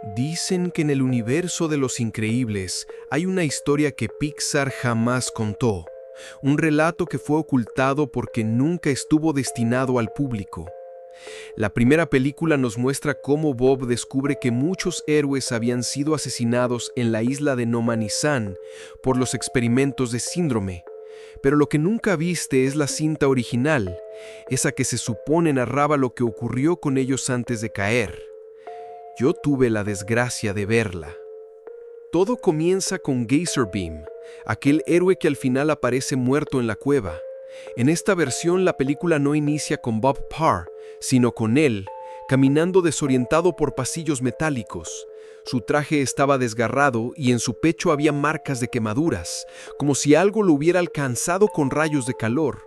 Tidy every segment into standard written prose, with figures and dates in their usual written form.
Dicen que en el universo de Los Increíbles hay una historia que Pixar jamás contó, un relato que fue ocultado porque nunca estuvo destinado al público. La primera película nos muestra cómo Bob descubre que muchos héroes habían sido asesinados en la isla de Nomanizán por los experimentos de Síndrome, pero lo que nunca viste es la cinta original, esa que se supone narraba lo que ocurrió con ellos antes de caer. Yo tuve la desgracia de verla. Todo comienza con Geyser Beam, aquel héroe que al final aparece muerto en la cueva. En esta versión la película no inicia con Bob Parr, sino con él, caminando desorientado por pasillos metálicos. Su traje estaba desgarrado y en su pecho había marcas de quemaduras, como si algo lo hubiera alcanzado con rayos de calor.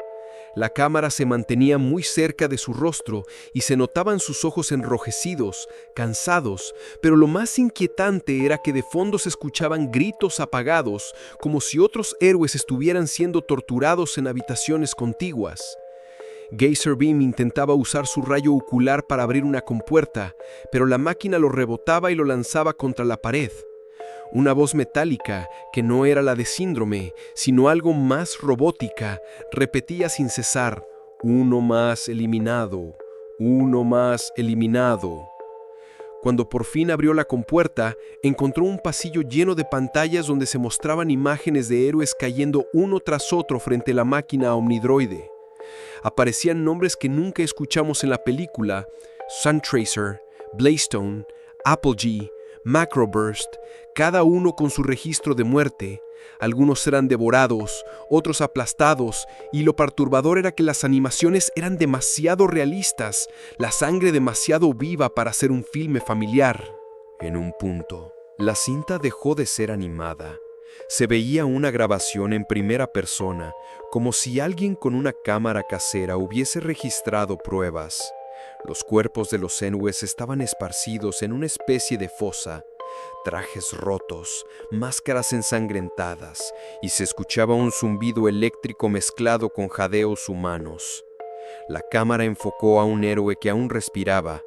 La cámara se mantenía muy cerca de su rostro y se notaban sus ojos enrojecidos, cansados, pero lo más inquietante era que de fondo se escuchaban gritos apagados, como si otros héroes estuvieran siendo torturados en habitaciones contiguas. Geyser Beam intentaba usar su rayo ocular para abrir una compuerta, pero la máquina lo rebotaba y lo lanzaba contra la pared. Una voz metálica, que no era la de Síndrome, sino algo más robótica, repetía sin cesar: uno más eliminado, uno más eliminado. Cuando por fin abrió la compuerta, encontró un pasillo lleno de pantallas donde se mostraban imágenes de héroes cayendo uno tras otro frente a la máquina omnidroide. Aparecían nombres que nunca escuchamos en la película: Suntracer, Blaystone, Apogee, Macroburst, cada uno con su registro de muerte. Algunos eran devorados, otros aplastados, y lo perturbador era que las animaciones eran demasiado realistas, la sangre demasiado viva para ser un filme familiar. En un punto, la cinta dejó de ser animada. Se veía una grabación en primera persona, como si alguien con una cámara casera hubiese registrado pruebas. Los cuerpos de los héroes estaban esparcidos en una especie de fosa, trajes rotos, máscaras ensangrentadas, y se escuchaba un zumbido eléctrico mezclado con jadeos humanos. La cámara enfocó a un héroe que aún respiraba.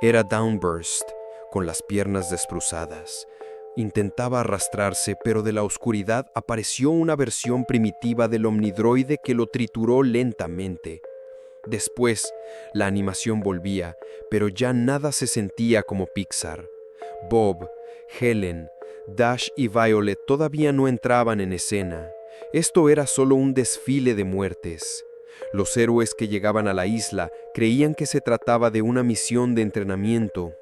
Era Downburst, con las piernas desbruzadas. Intentaba arrastrarse, pero de la oscuridad apareció una versión primitiva del omnidroide que lo trituró lentamente. Después, la animación volvía, pero ya nada se sentía como Pixar. Bob, Helen, Dash y Violet todavía no entraban en escena. Esto era solo un desfile de muertes. Los héroes que llegaban a la isla creían que se trataba de una misión de entrenamiento.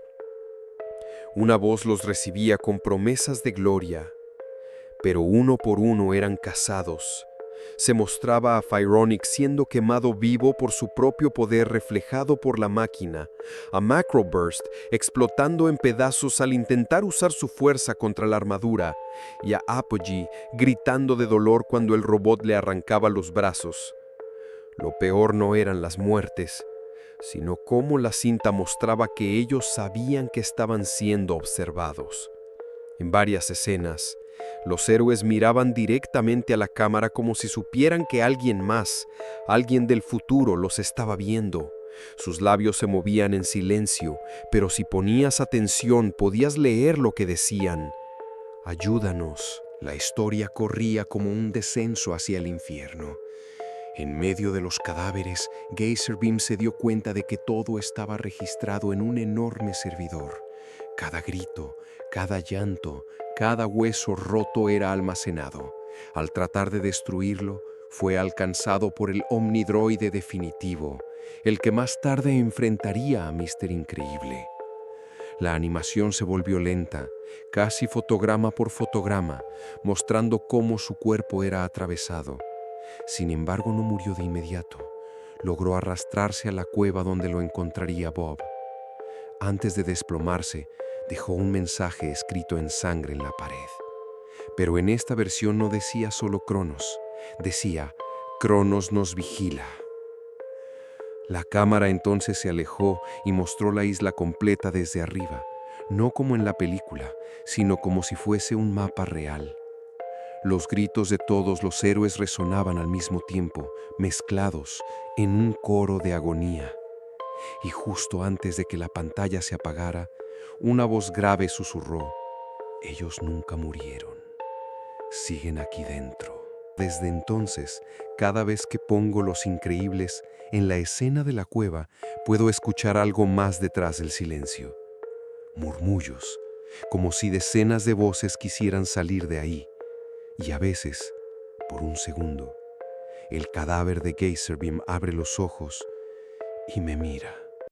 Una voz los recibía con promesas de gloria, pero uno por uno eran cazados. Se mostraba a Fironic siendo quemado vivo por su propio poder reflejado por la máquina, a Macroburst explotando en pedazos al intentar usar su fuerza contra la armadura, y a Apogee gritando de dolor cuando el robot le arrancaba los brazos. Lo peor no eran las muertes, sino cómo la cinta mostraba que ellos sabían que estaban siendo observados. En varias escenas, los héroes miraban directamente a la cámara como si supieran que alguien más, alguien del futuro, los estaba viendo. Sus labios se movían en silencio, pero si ponías atención podías leer lo que decían. Ayúdanos. La historia corría como un descenso hacia el infierno. En medio de los cadáveres, Geyser Beam se dio cuenta de que todo estaba registrado en un enorme servidor. Cada grito, cada llanto, cada hueso roto era almacenado. Al tratar de destruirlo, fue alcanzado por el omnidroide definitivo, el que más tarde enfrentaría a Mr. Increíble. La animación se volvió lenta, casi fotograma por fotograma, mostrando cómo su cuerpo era atravesado. Sin embargo, no murió de inmediato. Logró arrastrarse a la cueva donde lo encontraría Bob. Antes de desplomarse, dejó un mensaje escrito en sangre en la pared. Pero en esta versión no decía solo Cronos, decía: Cronos nos vigila. La cámara entonces se alejó y mostró la isla completa desde arriba, no como en la película, sino como si fuese un mapa real. Los gritos de todos los héroes resonaban al mismo tiempo, mezclados en un coro de agonía. Y justo antes de que la pantalla se apagara, Una voz grave susurró: ellos nunca murieron. Siguen aquí dentro. Desde entonces, cada vez que pongo Los Increíbles en la escena de la cueva, puedo escuchar algo más detrás del silencio. Murmullos, como si decenas de voces quisieran salir de ahí. Y a veces, por un segundo, el cadáver de Geyserbeam abre los ojos y me mira.